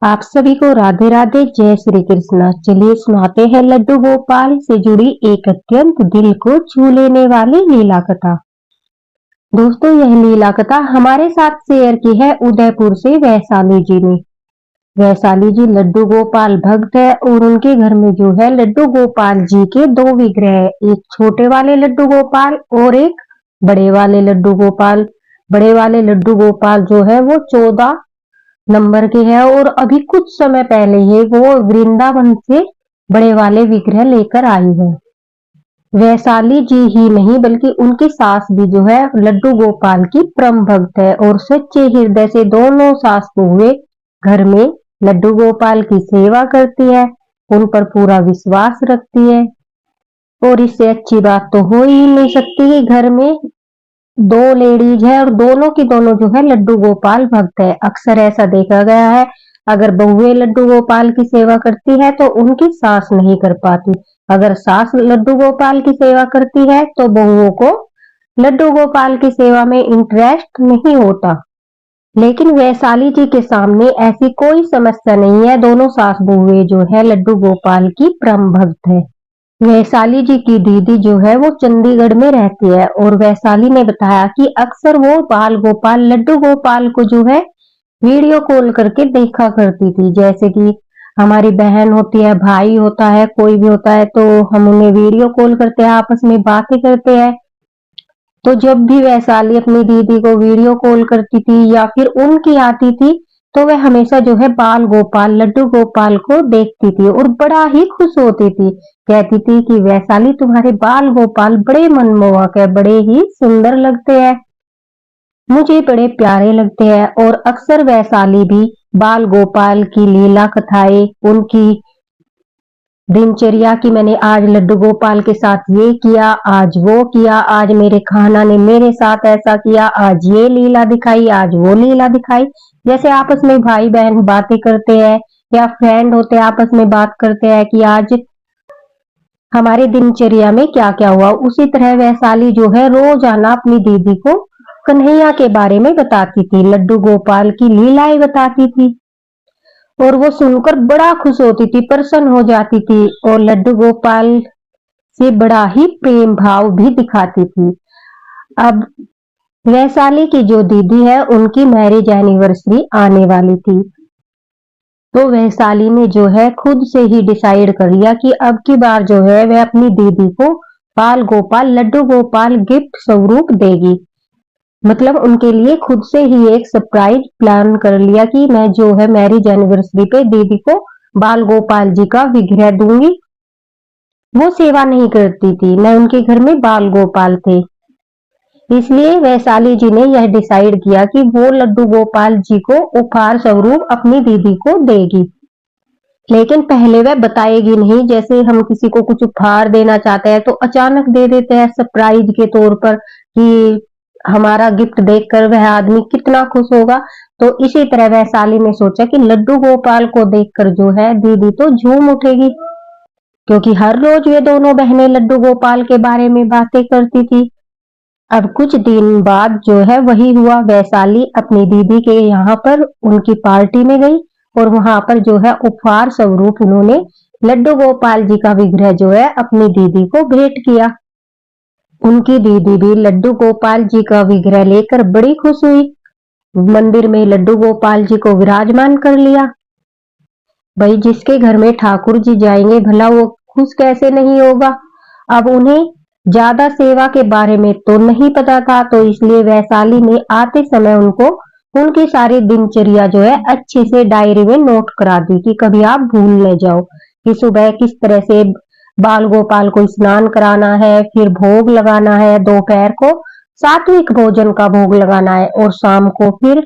आप सभी को राधे राधे, जय श्री कृष्ण। चलिए सुनाते हैं लड्डू गोपाल से जुड़ी एक अत्यंत दिल को छू लेने वाली लीला कथा। दोस्तों, यह लीला कथा हमारे साथ शेयर की है उदयपुर से वैशाली जी ने। वैशाली जी लड्डू गोपाल भक्त है और उनके घर में जो है लड्डू गोपाल जी के दो विग्रह है, एक छोटे वाले लड्डू गोपाल और एक बड़े वाले लड्डू गोपाल। बड़े वाले लड्डू गोपाल जो है वो 14 नंबर के है और अभी कुछ समय पहले ही वो वृंदावन से बड़े वाले विग्रह लेकर आई है। वैशाली जी ही नहीं बल्कि उनकी सास भी जो है लड्डू गोपाल की परम भक्त है और सच्चे हृदय से दोनों सास बहुए घर में लड्डू गोपाल की सेवा करती है, उन पर पूरा विश्वास रखती है। और इससे अच्छी बात तो हो ही नहीं सकती कि घर में दो लेडीज है और दोनों की दोनों जो है लड्डू गोपाल भक्त है। अक्सर ऐसा देखा गया है, अगर बहुएं लड्डू गोपाल की सेवा करती है तो उनकी सास नहीं कर पाती, अगर सास लड्डू गोपाल की सेवा करती है तो बहुओं को लड्डू गोपाल की सेवा में इंटरेस्ट नहीं होता। लेकिन वैशाली जी के सामने ऐसी कोई समस्या नहीं है, दोनों सास बहुएं जो है लड्डू गोपाल की परम भक्त है। वैशाली जी की दीदी जो है वो चंडीगढ़ में रहती है और वैशाली ने बताया कि अक्सर वो बाल गोपाल लड्डू गोपाल को जो है वीडियो कॉल करके देखा करती थी। जैसे कि हमारी बहन होती है, भाई होता है, कोई भी होता है तो हम उन्हें वीडियो कॉल करते हैं, आपस में बातें करते हैं। तो जब भी वैशाली अपनी दीदी को वीडियो कॉल करती थी या फिर उनकी आती थी तो वह हमेशा जो है बाल गोपाल लड्डू गोपाल को देखती थी और बड़ा ही खुश होती थी। कहती थी कि वैशाली तुम्हारे बाल गोपाल बड़े मनमोहक है, बड़े ही सुंदर लगते हैं, मुझे बड़े प्यारे लगते हैं। और अक्सर वैशाली भी बाल गोपाल की लीला कथाएं, उनकी दिनचर्या की, मैंने आज लड्डू गोपाल के साथ ये किया, आज वो किया, आज मेरे खाना ने मेरे साथ ऐसा किया, आज ये लीला दिखाई, आज वो लीला दिखाई। जैसे आपस में भाई बहन बातें करते हैं या फ्रेंड होते हैं आपस में बात करते हैं कि आज हमारे दिनचर्या में क्या क्या हुआ, उसी तरह वैशाली जो है रोजाना अपनी दीदी को कन्हैया के बारे में बताती थी, लड्डू गोपाल की लीलाएं बताती थी और वो सुनकर बड़ा खुश होती थी, प्रसन्न हो जाती थी और लड्डू गोपाल से बड़ा ही प्रेम भाव भी दिखाती थी। अब वैशाली की जो दीदी है उनकी मैरिज एनिवर्सरी आने वाली थी, तो वैशाली ने जो है खुद से ही डिसाइड कर लिया कि अब की बार जो है वह अपनी दीदी को बाल गोपाल लड्डू गोपाल गिफ्ट स्वरूप देगी। मतलब उनके लिए खुद से ही एक सरप्राइज प्लान कर लिया कि मैं जो है मैरिज एनिवर्सरी पे दीदी को बाल गोपाल जी का विग्रह दूंगी। वो सेवा नहीं करती थी, न उनके घर में बाल गोपाल थे, इसलिए वैशाली जी ने यह डिसाइड किया कि वो लड्डू गोपाल जी को उपहार स्वरूप अपनी दीदी को देगी। लेकिन पहले वह बताएगी नहीं, जैसे हम किसी को कुछ उपहार देना चाहते हैं तो अचानक दे देते हैं सरप्राइज के तौर पर कि हमारा गिफ्ट देखकर वह आदमी कितना खुश होगा। तो इसी तरह वैशाली ने सोचा कि लड्डू गोपाल को देखकर जो है दीदी तो झूम उठेगी, क्योंकि हर रोज वे दोनों बहनें लड्डू गोपाल के बारे में बातें करती थी। अब कुछ दिन बाद जो है वही हुआ, वैशाली अपनी दीदी के यहाँ पर उनकी पार्टी में गई और वहां पर जो है उपहार स्वरूप उन्होंने लड्डू गोपाल जी का विग्रह जो है अपनी दीदी को भेंट किया। उनकी दीदी भी लड्डू गोपाल जी का विग्रह लेकर बड़ी खुश हुई, मंदिर में लड्डू गोपाल जी को विराजमान कर लिया। भाई जिसके घर में ठाकुर जी जाएंगे भला वो खुश कैसे नहीं होगा। अब उन्हें ज्यादा सेवा के बारे में तो नहीं पता था, तो इसलिए वैशाली ने आते समय उनको उनकी सारी दिनचर्या जो है अच्छे से डायरी में नोट करा दी कि कभी आप भूल न जाओ कि सुबह किस तरह से बाल गोपाल को स्नान कराना है, फिर भोग लगाना है, दोपहर को सात्विक भोजन का भोग लगाना है और शाम को फिर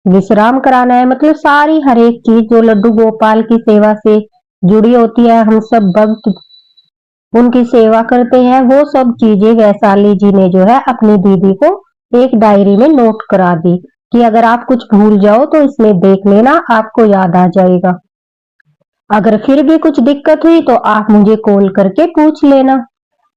विश्राम कराना है। मतलब सारी हर एक चीज जो लड्डू गोपाल की सेवा से जुड़ी होती है, हम सब भक्त उनकी सेवा करते हैं, वो सब चीजें वैशाली जी ने जो है अपनी दीदी को एक डायरी में नोट करा दी कि अगर आप कुछ भूल जाओ तो इसमें देख लेना, आपको याद आ जाएगा। अगर फिर भी कुछ दिक्कत हुई तो आप मुझे कॉल करके पूछ लेना।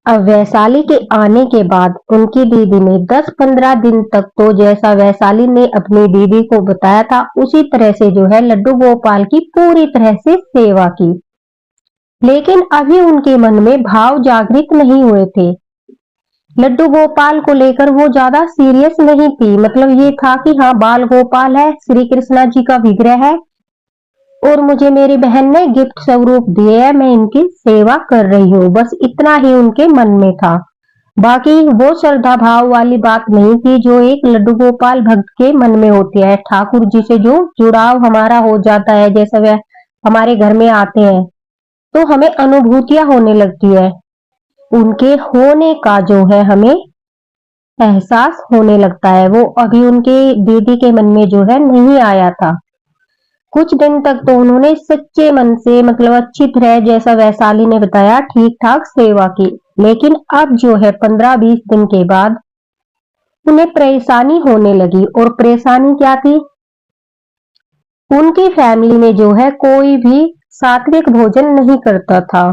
अब वैशाली के आने के बाद उनकी दीदी ने 10-15 दिन तक तो जैसा वैशाली ने अपनी दीदी को बताया था उसी तरह से जो है लड्डू गोपाल की पूरी तरह से सेवा की। लेकिन अभी उनके मन में भाव जागृत नहीं हुए थे। लड्डू गोपाल को लेकर वो ज्यादा सीरियस नहीं थी, मतलब ये था कि हाँ बाल गोपाल है, श्री कृष्णा जी का विग्रह है और मुझे मेरी बहन ने गिफ्ट स्वरूप दिए है, मैं इनकी सेवा कर रही हूँ, बस इतना ही उनके मन में था। बाकी वो श्रद्धा भाव वाली बात नहीं थी जो एक लड्डू गोपाल भक्त के मन में होती है। ठाकुर जी से जो जुड़ाव हमारा हो जाता है, जैसे वह हमारे घर में आते हैं तो हमें अनुभूतियां होने लगती है, उनके होने का जो है हमें एहसास होने लगता है। वो अभी उनके दीदी के मन में जो है नहीं आया था। कुछ दिन तक तो उन्होंने सच्चे मन से, मतलब अच्छी तरह जैसा वैशाली ने बताया ठीक ठाक सेवा की। लेकिन अब जो है 15-20 दिन के बाद उन्हें परेशानी होने लगी। और परेशानी क्या थी? उनकी फैमिली में जो है कोई भी सात्विक भोजन नहीं करता था,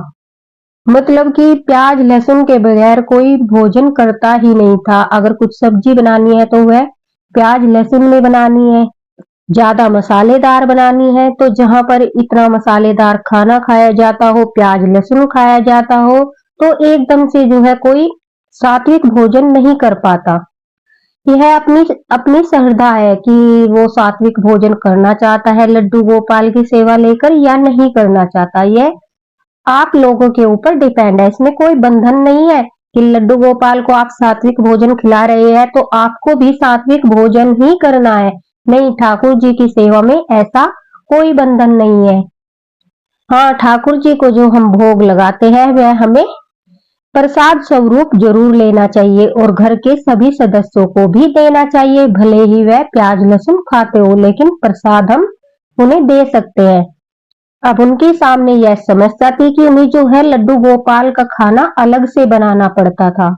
मतलब कि प्याज लहसुन के बगैर कोई भोजन करता ही नहीं था। अगर कुछ सब्जी बनानी है तो वह प्याज लहसुन में बनानी है, ज्यादा मसालेदार बनानी है तो जहां पर इतना मसालेदार खाना खाया जाता हो, प्याज लहसुन खाया जाता हो, तो एकदम से जो है कोई सात्विक भोजन नहीं कर पाता। यह अपनी अपनी श्रद्धा है कि वो सात्विक भोजन करना चाहता है लड्डू गोपाल की सेवा लेकर या नहीं करना चाहता। यह आप लोगों के ऊपर डिपेंड है, इसमें कोई बंधन नहीं है कि लड्डू गोपाल को आप सात्विक भोजन खिला रहे हैं तो आपको भी सात्विक भोजन ही करना है। नहीं, ठाकुर जी की सेवा में ऐसा कोई बंधन नहीं है। हाँ, ठाकुर जी को जो हम भोग लगाते हैं वह हमें प्रसाद स्वरूप जरूर लेना चाहिए और घर के सभी सदस्यों को भी देना चाहिए, भले ही वह प्याज लहसुन खाते हो, लेकिन प्रसाद हम उन्हें दे सकते हैं। अब उनके सामने यह समस्या थी कि उन्हें जो है लड्डू गोपाल का खाना अलग से बनाना पड़ता था।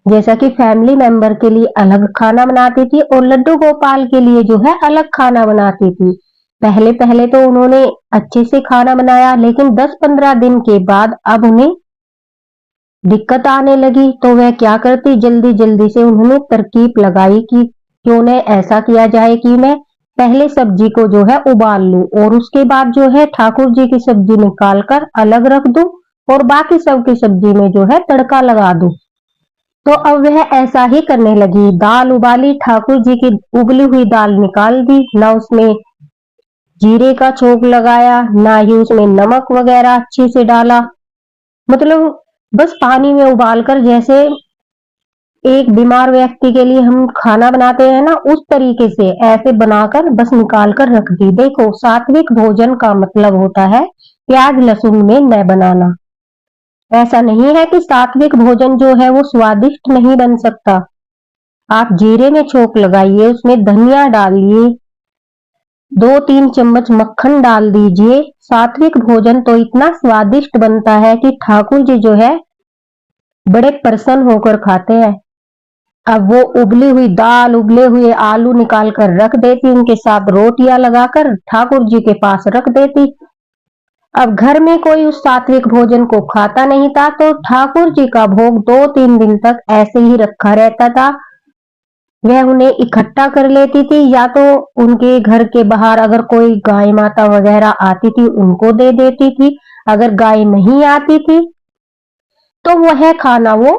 जैसा कि फैमिली मेंबर के लिए अलग खाना बनाती थी और लड्डू गोपाल के लिए जो है अलग खाना बनाती थी। पहले पहले तो उन्होंने अच्छे से खाना बनाया, लेकिन 10-15 दिन के बाद अब उन्हें दिक्कत आने लगी। तो वह क्या करती, जल्दी जल्दी से उन्होंने तरकीब लगाई कि क्यों न ऐसा किया जाए कि मैं पहले सब्जी को जो है उबाल लूं और उसके बाद जो है ठाकुर जी की सब्जी निकाल कर अलग रख दूं और बाकी सबकी सब्जी में जो है तड़का लगा दूं। तो अब वह ऐसा ही करने लगी। दाल उबाली, ठाकुर जी की उबली हुई दाल निकाल दी, ना उसमें जीरे का छोंक लगाया, ना ही उसमें नमक वगैरह अच्छे से डाला, मतलब बस पानी में उबालकर जैसे एक बीमार व्यक्ति के लिए हम खाना बनाते हैं ना, उस तरीके से ऐसे बनाकर बस निकाल कर रख दी। देखो, सात्विक भोजन का मतलब होता है प्याज लहसुन में न बनाना। ऐसा नहीं है कि सात्विक भोजन जो है वो स्वादिष्ट नहीं बन सकता। आप जीरे में छोंक लगाइए, उसमें धनिया डालिए, 2-3 चम्मच मक्खन डाल दीजिए, सात्विक भोजन तो इतना स्वादिष्ट बनता है कि ठाकुर जी जो है बड़े प्रसन्न होकर खाते हैं। अब वो उबली हुई दाल, उबले हुए आलू निकाल कर रख देती, उनके साथ रोटियां लगाकर ठाकुर जी के पास रख देती। अब घर में कोई उस सात्विक भोजन को खाता नहीं था तो ठाकुर जी का भोग 2-3 दिन तक ऐसे ही रखा रहता था। वह उन्हें इकट्ठा कर लेती थी, या तो उनके घर के बाहर अगर कोई गाय माता वगैरह आती थी उनको दे देती थी। अगर गाय नहीं आती थी तो वह खाना वो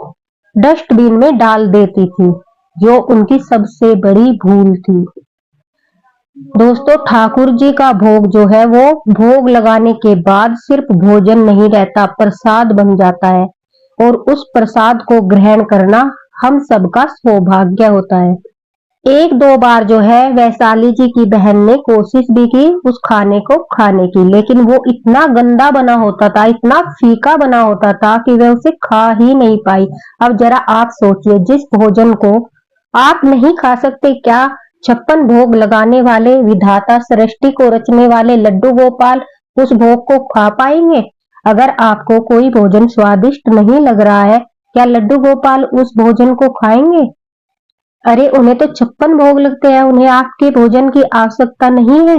डस्टबिन में डाल देती थी, जो उनकी सबसे बड़ी भूल थी। दोस्तों, ठाकुर जी का भोग जो है वो भोग लगाने के बाद सिर्फ भोजन नहीं रहता, प्रसाद बन जाता है और उस प्रसाद को ग्रहण करना हम सबका सौभाग्य होता है। 1-2 बार जो है वैशाली जी की बहन ने कोशिश भी की उस खाने को खाने की, लेकिन वो इतना गंदा बना होता था, इतना फीका बना होता था कि वह उसे खा ही नहीं पाई। अब जरा आप सोचिए, जिस भोजन को आप नहीं खा सकते, क्या 56 भोग लगाने वाले विधाता, सृष्टि को रचने वाले लड्डू गोपाल उस भोग को खा पाएंगे? अगर आपको कोई भोजन स्वादिष्ट नहीं लग रहा है, क्या लड्डू गोपाल उस भोजन को खाएंगे? अरे, उन्हें तो 56 भोग लगते हैं, उन्हें आपके भोजन की आवश्यकता नहीं है।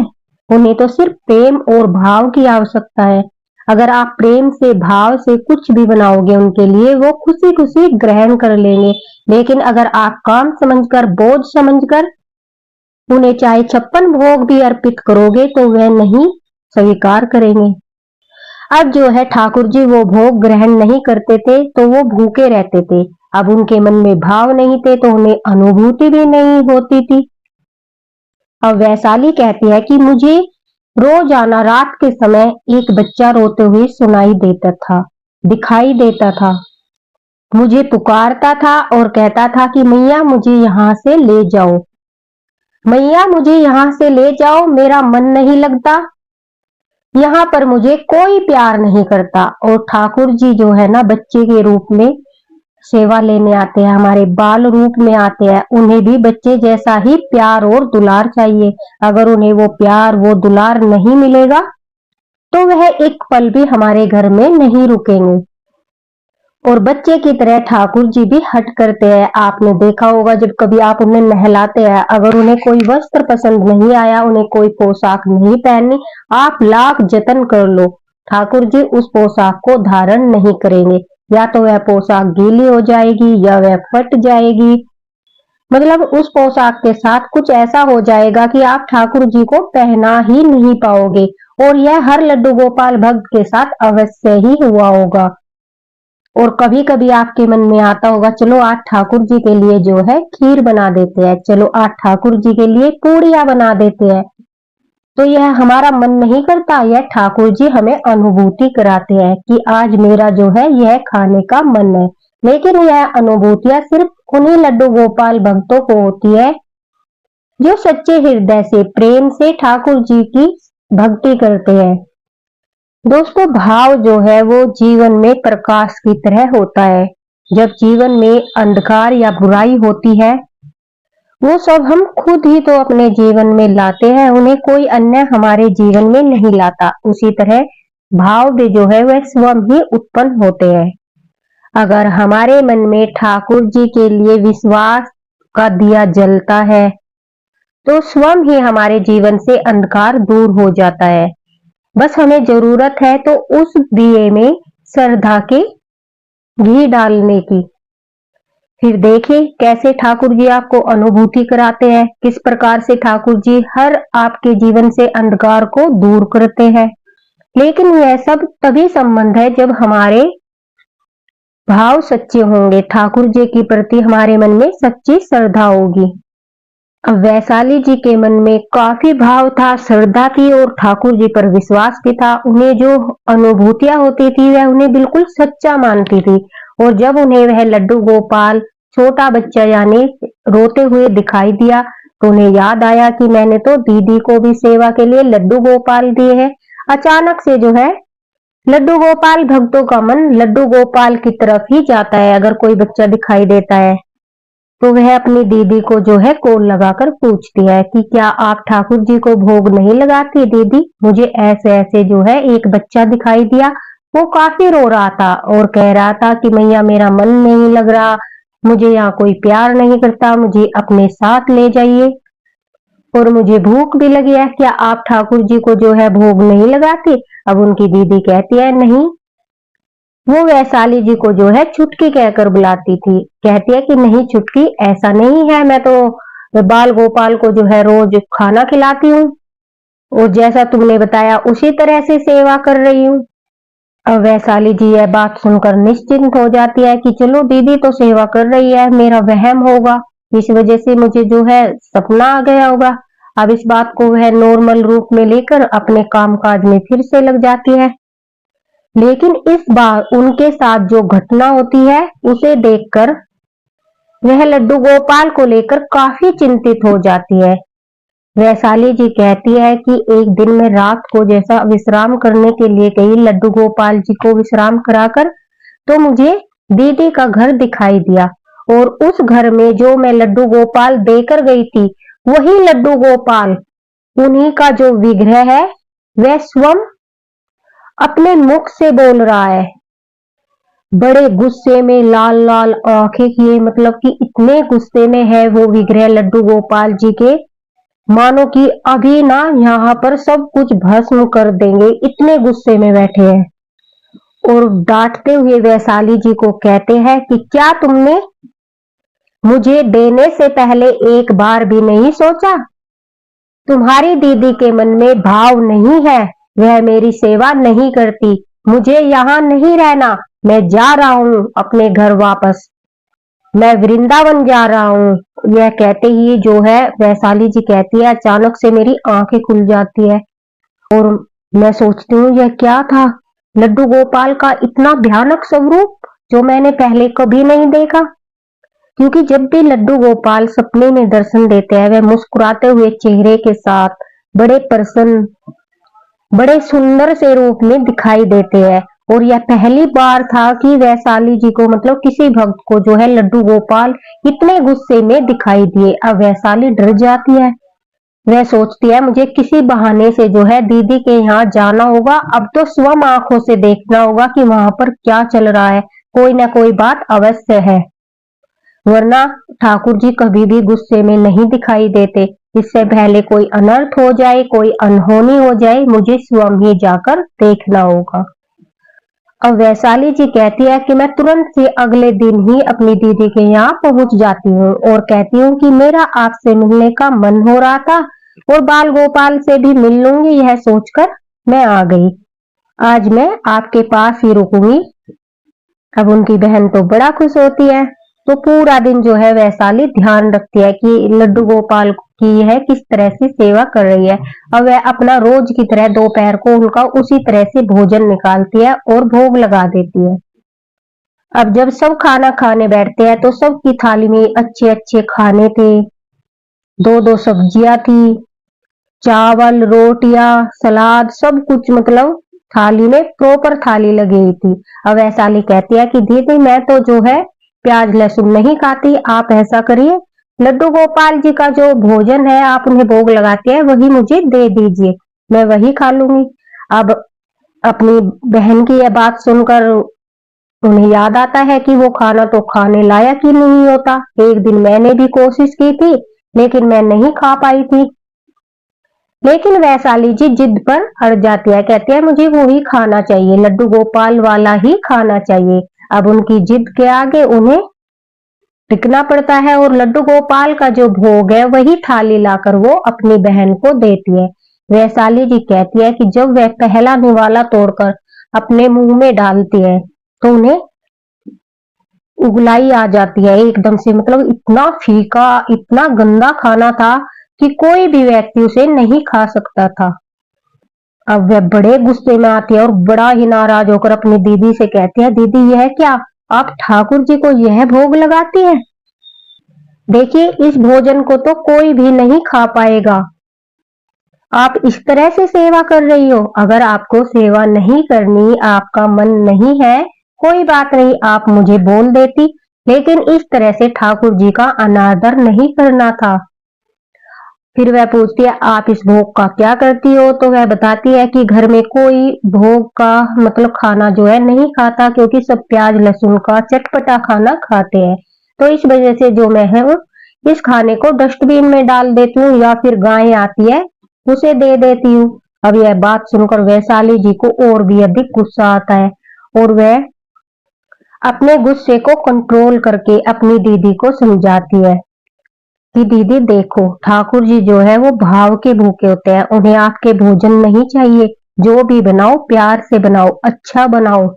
उन्हें तो सिर्फ प्रेम और भाव की आवश्यकता है। अगर आप प्रेम से, भाव से कुछ भी बनाओगे उनके लिए, वो खुशी खुशी ग्रहण कर लेंगे। लेकिन अगर आप काम समझकर, बोझ समझकर उन्हें चाहे 56 भोग भी अर्पित करोगे तो वह नहीं स्वीकार करेंगे। अब जो है ठाकुर जी वो भोग ग्रहण नहीं करते थे तो वो भूखे रहते थे। अब उनके मन में भाव नहीं थे तो उन्हें अनुभूति भी नहीं होती थी। अब वैशाली कहती है कि मुझे रोजाना रात के समय एक बच्चा रोते हुए सुनाई देता था, दिखाई देता था। मुझे पुकारता था और कहता था कि मैया मुझे यहाँ से ले जाओ, मैया मुझे यहाँ से ले जाओ, मेरा मन नहीं लगता, यहाँ पर मुझे कोई प्यार नहीं करता। और ठाकुर जी जो है ना बच्चे के रूप में सेवा लेने आते हैं, हमारे बाल रूप में आते हैं। उन्हें भी बच्चे जैसा ही प्यार और दुलार चाहिए। अगर उन्हें वो प्यार, वो दुलार नहीं मिलेगा तो वह एक पल भी हमारे घर में नहीं रुकेंगे। और बच्चे की तरह ठाकुर जी भी हट करते हैं। आपने देखा होगा जब कभी आप उन्हें नहलाते हैं, अगर उन्हें कोई वस्त्र पसंद नहीं आया, उन्हें कोई पोशाक नहीं पहननी, आप लाख जतन कर लो, ठाकुर जी उस पोशाक को धारण नहीं करेंगे। या तो वह पोशाक गीली हो जाएगी या वह फट जाएगी, मतलब उस पोशाक के साथ कुछ ऐसा हो जाएगा कि आप ठाकुर जी को पहना ही नहीं पाओगे। और यह हर लड्डू गोपाल भक्त के साथ अवश्य ही हुआ होगा। और कभी कभी आपके मन में आता होगा चलो आज ठाकुर जी के लिए जो है खीर बना देते हैं, चलो आज ठाकुर जी के लिए पूड़ियां बना देते हैं। तो यह हमारा मन नहीं करता, यह ठाकुर जी हमें अनुभूति कराते हैं कि आज मेरा जो है यह खाने का मन है। लेकिन यह अनुभूतियां सिर्फ उन्हीं लड्डू गोपाल भक्तों को होती है जो सच्चे हृदय से, प्रेम से ठाकुर जी की भक्ति करते हैं। दोस्तों भाव जो है वो जीवन में प्रकाश की तरह होता है। जब जीवन में अंधकार या बुराई होती है वो सब हम खुद ही तो अपने जीवन में लाते हैं, उन्हें कोई अन्य हमारे जीवन में नहीं लाता। उसी तरह भाव भी जो है वह स्वयं ही उत्पन्न होते हैं। अगर हमारे मन में ठाकुर जी के लिए विश्वास का दिया जलता है तो स्वयं ही हमारे जीवन से अंधकार दूर हो जाता है। बस हमें जरूरत है तो उस दिए में श्रद्धा के घी डालने की। फिर देखिए कैसे ठाकुर जी आपको अनुभूति कराते हैं, किस प्रकार से ठाकुर जी हर आपके जीवन से अंधकार को दूर करते हैं। लेकिन यह सब तभी संबंध है जब हमारे भाव सच्चे होंगे, ठाकुर जी के प्रति हमारे मन में सच्ची श्रद्धा होगी। अब वैशाली जी के मन में काफी भाव था, श्रद्धा थी और ठाकुर जी पर विश्वास भी था। उन्हें जो अनुभूतियां होती थी वह उन्हें बिल्कुल सच्चा मानती थी। और जब उन्हें वह लड्डू गोपाल छोटा बच्चा यानी रोते हुए दिखाई दिया तो उन्हें याद आया कि मैंने तो दीदी को भी सेवा के लिए लड्डू गोपाल दिए हैं। अचानक से जो है लड्डू गोपाल भक्तों का मन लड्डू गोपाल की तरफ ही जाता है। अगर कोई बच्चा दिखाई देता है तो वह अपनी दीदी को जो है कॉल लगाकर पूछती है कि क्या आप ठाकुर जी को भोग नहीं लगाती दीदी, मुझे ऐसे ऐसे जो है एक बच्चा दिखाई दिया, वो काफी रो रहा था और कह रहा था कि मैया मेरा मन नहीं लग रहा, मुझे यहाँ कोई प्यार नहीं करता, मुझे अपने साथ ले जाइए और मुझे भूख भी लगी है, क्या आप ठाकुर जी को जो है भोग नहीं लगाती। अब उनकी दीदी कहती है नहीं, वो वैशाली जी को जो है छुटकी कहकर बुलाती थी, कहती है कि नहीं छुटकी ऐसा नहीं है, मैं तो बाल गोपाल को जो है रोज खाना खिलाती हूँ और जैसा तुमने बताया उसी तरह से सेवा कर रही हूँ। अब वैशाली जी यह बात सुनकर निश्चिंत हो जाती है कि चलो दीदी तो सेवा कर रही है, मेरा वहम होगा, इस वजह से मुझे जो है सपना आ गया होगा। अब इस बात को वह नॉर्मल रूप में लेकर अपने कामकाज में फिर से लग जाती है। लेकिन इस बार उनके साथ जो घटना होती है उसे देखकर वह लड्डू गोपाल को लेकर काफी चिंतित हो जाती है। वैशाली जी कहती है कि एक दिन मैं रात को जैसा विश्राम करने के लिए गई लड्डू गोपाल जी को विश्राम कराकर, तो मुझे दीदी का घर दिखाई दिया और उस घर में जो मैं लड्डू गोपाल देकर गई थी वही लड्डू गोपाल, उन्हीं का जो विग्रह है वह स्वयं अपने मुख से बोल रहा है। बड़े गुस्से में लाल लाल आंखें किए, मतलब कि इतने गुस्से में है वो विग्रह लड्डू गोपाल जी के, मानो कि अभी ना यहाँ पर सब कुछ भस्म कर देंगे, इतने गुस्से में बैठे हैं। और डांटते हुए वैशाली जी को कहते हैं कि क्या तुमने मुझे देने से पहले एक बार भी नहीं सोचा? तुम्हारी दीदी के मन में भाव नहीं है, वह मेरी सेवा नहीं करती, मुझे यहाँ नहीं रहना, मैं जा रहा हूँ अपने घर वापस, मैं वृंदावन जा रहा हूँ। यह कहते ही जो है वैशाली जी कहती है, अचानक से मेरी आंखें खुल जाती है और मैं सोचती हूँ यह क्या था, लड्डू गोपाल का इतना भयानक स्वरूप जो मैंने पहले कभी नहीं देखा। क्योंकि जब भी लड्डू गोपाल सपने में दर्शन देते हैं वह मुस्कुराते हुए चेहरे के साथ बड़े प्रसन्न, बड़े सुंदर से रूप में दिखाई देते हैं। और यह पहली बार था कि वैशाली जी को मतलब किसी भक्त को जो है लड्डू गोपाल इतने गुस्से में दिखाई दिए। अब वैशाली डर जाती है, वह सोचती है मुझे किसी बहाने से जो है दीदी के यहाँ जाना होगा, अब तो स्वयं आंखों से देखना होगा कि वहां पर क्या चल रहा है, कोई ना कोई बात अवश्य है, वरना ठाकुर जी कभी भी गुस्से में नहीं दिखाई देते। इससे पहले कोई अनर्थ हो जाए, कोई अनहोनी हो जाए, मुझे स्वयं ही जाकर देखना होगा। अब वैशाली जी कहती है कि मैं तुरंत से अगले दिन ही अपनी दीदी के यहाँ पहुंच जाती हूँ और कहती हूँ कि मेरा आपसे मिलने का मन हो रहा था और बाल गोपाल से भी मिल लूंगी, यह सोचकर मैं आ गई। आज मैं आपके पास ही रुकूंगी। अब उनकी बहन तो बड़ा खुश होती है, तो पूरा दिन जो है वैशाली ध्यान रखती है कि लड्डू गोपाल की यह किस तरह से सेवा कर रही है। अब वह अपना रोज की तरह दोपहर को उनका उसी तरह से भोजन निकालती है और भोग लगा देती है। अब जब सब खाना खाने बैठते हैं तो सबकी थाली में अच्छे अच्छे खाने थे, दो दो सब्जियां थी, चावल, रोटियां, सलाद, सब कुछ मतलब थाली में प्रॉपर थाली लगी हुई थी। अब वैशाली कहती है कि दीदी मैं तो जो है प्याज लहसुन नहीं खाती, आप ऐसा करिए लड्डू गोपाल जी का जो भोजन है आप उन्हें भोग लगाते हैं वही मुझे दे दीजिए, मैं वही खा लूंगी। अब अपनी बहन की यह बात सुनकर उन्हें याद आता है कि वो खाना तो खाने लायक ही नहीं होता। एक दिन मैंने भी कोशिश की थी लेकिन मैं नहीं खा पाई थी। लेकिन वैशाली जी जिद पर अड़ जाती है, कहती है मुझे वो ही खाना चाहिए, लड्डू गोपाल वाला ही खाना चाहिए। अब उनकी जिद के आगे उन्हें टिकना पड़ता है और लड्डू गोपाल का जो भोग है वही थाली लाकर वो अपनी बहन को देती है। वैशाली जी कहती है कि जब वह पहला निवाला तोड़कर अपने मुंह में डालती है तो उन्हें उगलाई आ जाती है एकदम से, मतलब इतना फीका, इतना गंदा खाना था कि कोई भी व्यक्ति उसे नहीं खा सकता था। अब वह बड़े गुस्से में आती है और बड़ा ही नाराज होकर अपनी दीदी से कहती है, दीदी यह क्या, आप ठाकुर जी को यह भोग लगाती हैं? देखिए इस भोजन को तो कोई भी नहीं खा पाएगा, आप इस तरह से सेवा कर रही हो। अगर आपको सेवा नहीं करनी, आपका मन नहीं है, कोई बात नहीं, आप मुझे बोल देती, लेकिन इस तरह से ठाकुर जी का अनादर नहीं करना था। फिर वह पूछती है आप इस भोग का क्या करती हो, तो वह बताती है कि घर में कोई भोग का मतलब खाना जो है नहीं खाता, क्योंकि सब प्याज लहसुन का चटपटा खाना खाते हैं। तो इस वजह से जो मैं है इस खाने को डस्टबिन में डाल देती हूँ या फिर गाय आती है उसे दे देती हूँ। अब यह बात सुनकर वैशाली जी को और भी अधिक गुस्सा आता है और वह अपने गुस्से को कंट्रोल करके अपनी दीदी को समझाती है कि दीदी देखो ठाकुर जी जो है वो भाव के भूखे होते हैं, उन्हें आपके भोजन नहीं चाहिए, जो भी बनाओ प्यार से बनाओ, अच्छा बनाओ,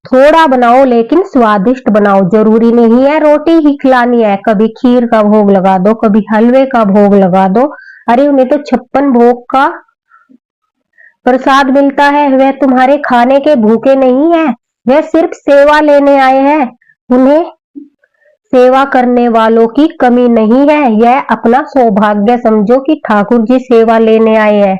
थोड़ा बनाओ लेकिन स्वादिष्ट बनाओ। जरूरी नहीं है रोटी ही खिलानी है, कभी खीर का भोग लगा दो, कभी हलवे का भोग लगा दो। अरे उन्हें तो 56 भोग का प्रसाद मिलता है, वह तुम्हारे खाने के भूखे नहीं है, वह सिर्फ सेवा लेने आए हैं। उन्हें सेवा करने वालों की कमी नहीं है, यह अपना सौभाग्य समझो कि ठाकुर जी सेवा लेने आए हैं।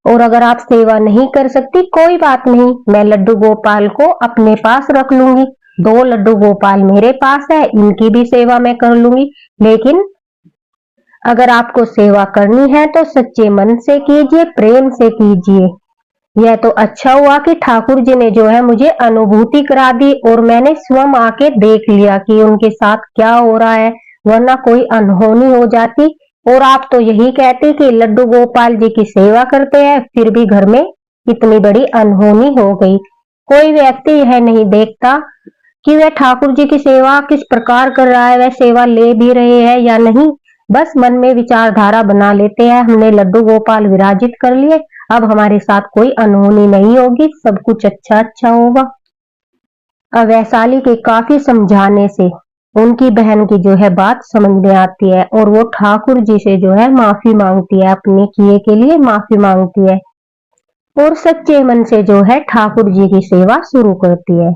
और अगर आप सेवा नहीं कर सकती कोई बात नहीं, मैं लड्डू गोपाल को अपने पास रख लूंगी, 2 लड्डू गोपाल मेरे पास है, इनकी भी सेवा मैं कर लूंगी। लेकिन अगर आपको सेवा करनी है तो सच्चे मन से कीजिए, प्रेम से कीजिए। यह तो अच्छा हुआ कि ठाकुर जी ने जो है मुझे अनुभूति करा दी और मैंने स्वयं आके देख लिया कि उनके साथ क्या हो रहा है, वरना कोई अनहोनी हो जाती और आप तो यही कहती कि लड्डू गोपाल जी की सेवा करते हैं, फिर भी घर में इतनी बड़ी अनहोनी हो गई। कोई व्यक्ति यह नहीं देखता कि वह ठाकुर जी की सेवा किस प्रकार कर रहा है, वह सेवा ले भी रहे हैं या नहीं। बस मन में विचारधारा बना लेते हैं, हमने लड्डू गोपाल विराजित कर लिए, अब हमारे साथ कोई अनहोनी नहीं होगी, सब कुछ अच्छा अच्छा होगा। अब वैशाली के काफी समझाने से उनकी बहन की जो है बात समझ में आती है और वो ठाकुर जी से जो है माफी मांगती है, अपने किए के लिए माफी मांगती है और सच्चे मन से जो है ठाकुर जी की सेवा शुरू करती है।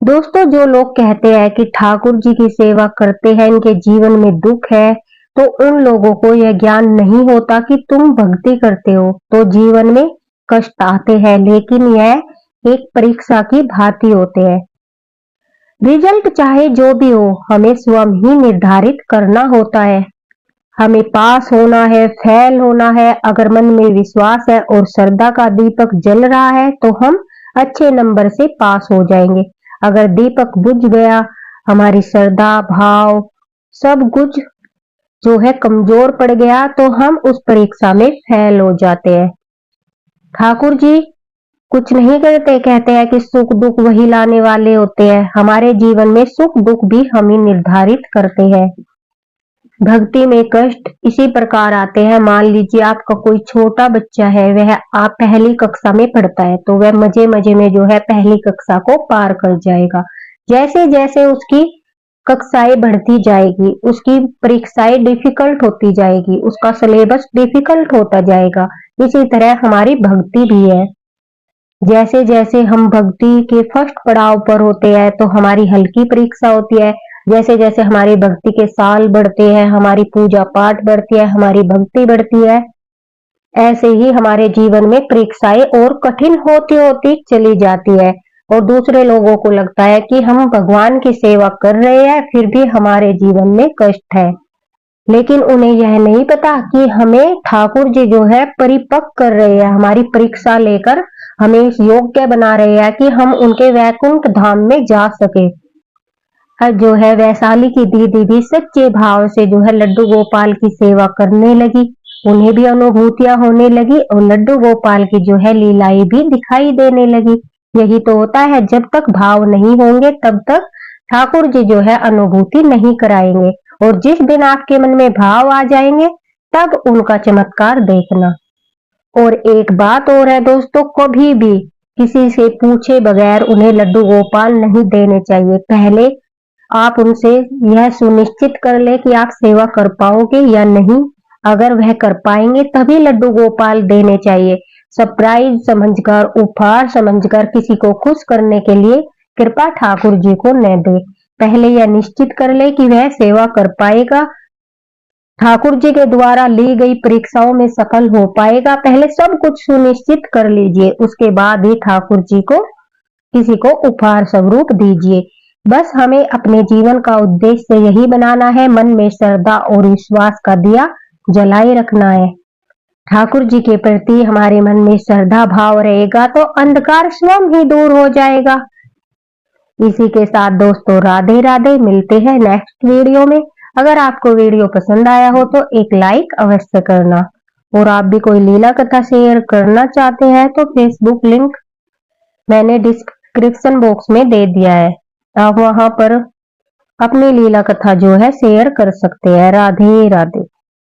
दोस्तों, जो लोग कहते हैं कि ठाकुर जी की सेवा करते हैं इनके जीवन में दुख है, तो उन लोगों को यह ज्ञान नहीं होता कि तुम भक्ति करते हो तो जीवन में कष्ट आते हैं, लेकिन यह एक परीक्षा की भांति होते हैं। रिजल्ट चाहे जो भी हो, हमें स्वयं ही निर्धारित करना होता है। हमें पास होना है, फेल होना है। अगर मन में विश्वास है और श्रद्धा का दीपक जल रहा है तो हम अच्छे नंबर से पास हो जाएंगे। अगर दीपक बुझ गया, हमारी श्रद्धा भाव सब कुछ जो है कमजोर पड़ गया, तो हम उस परीक्षा में फेल हो जाते हैं। ठाकुर जी कुछ नहीं करते, कहते हैं कि सुख दुख वही लाने वाले होते हैं। हमारे जीवन में सुख दुख भी हम ही निर्धारित करते हैं। भक्ति में कष्ट इसी प्रकार आते हैं। मान लीजिए आपका कोई छोटा बच्चा है, वह आप पहली कक्षा में पढ़ता है, तो वह मजे मजे में जो है पहली कक्षा को पार कर जाएगा। जैसे जैसे उसकी कक्षाएं बढ़ती जाएगी, उसकी परीक्षाएं डिफिकल्ट होती जाएगी, उसका सिलेबस डिफिकल्ट होता जाएगा। इसी तरह हमारी भक्ति भी है। जैसे जैसे हम भक्ति के फर्स्ट पड़ाव पर होते हैं तो हमारी हल्की परीक्षा होती है। जैसे जैसे हमारी भक्ति के साल बढ़ते हैं, हमारी पूजा पाठ बढ़ती है, हमारी भक्ति बढ़ती है, ऐसे ही हमारे जीवन में परीक्षाएं और कठिन होती होती चली जाती है। और दूसरे लोगों को लगता है कि हम भगवान की सेवा कर रहे हैं, फिर भी हमारे जीवन में कष्ट है। लेकिन उन्हें यह नहीं पता कि हमें ठाकुर जी जो है परिपक्व कर रहे हैं, हमारी परीक्षा लेकर हमें इस योग्य बना रहे हैं कि हम उनके वैकुंठ धाम में जा सके। जो है वैशाली की दीदी भी सच्चे भाव से जो है लड्डू गोपाल की सेवा करने लगी। उन्हें भी अनुभूतियां होने लगी और लड्डू गोपाल की जो है लीलाएं भी दिखाई देने लगी। यही तो होता है, जब तक भाव नहीं होंगे तब तक ठाकुर जी जो है अनुभूति नहीं कराएंगे, और जिस दिन आपके मन में भाव आ जाएंगे तब उनका चमत्कार देखना। और एक बात और है दोस्तों, कभी भी किसी से पूछे बगैर उन्हें लड्डू गोपाल नहीं देने चाहिए। पहले आप उनसे यह सुनिश्चित कर ले कि आप सेवा कर पाओगे या नहीं। अगर वह कर पाएंगे तभी लड्डू गोपाल देने चाहिए। सरप्राइज समझकर, उपहार समझकर किसी को खुश करने के लिए कृपा ठाकुर जी को न दे। पहले यह निश्चित कर ले कि वह सेवा कर पाएगा, ठाकुर जी के द्वारा ली गई परीक्षाओं में सफल हो पाएगा। पहले सब कुछ सुनिश्चित कर लीजिए, उसके बाद ही ठाकुर जी को किसी को उपहार स्वरूप दीजिए। बस हमें अपने जीवन का उद्देश्य यही बनाना है, मन में श्रद्धा और विश्वास का दिया जलाए रखना है। ठाकुर जी के प्रति हमारे मन में श्रद्धा भाव रहेगा तो अंधकार स्वयं ही दूर हो जाएगा। इसी के साथ दोस्तों राधे राधे, मिलते हैं नेक्स्ट वीडियो में। अगर आपको वीडियो पसंद आया हो तो एक लाइक अवश्य करना, और आप भी कोई लीला कथा शेयर करना चाहते हैं तो फेसबुक लिंक मैंने डिस्क्रिप्शन बॉक्स में दे दिया है, आप वहां पर अपनी लीला कथा जो है शेयर कर सकते हैं। राधे राधे।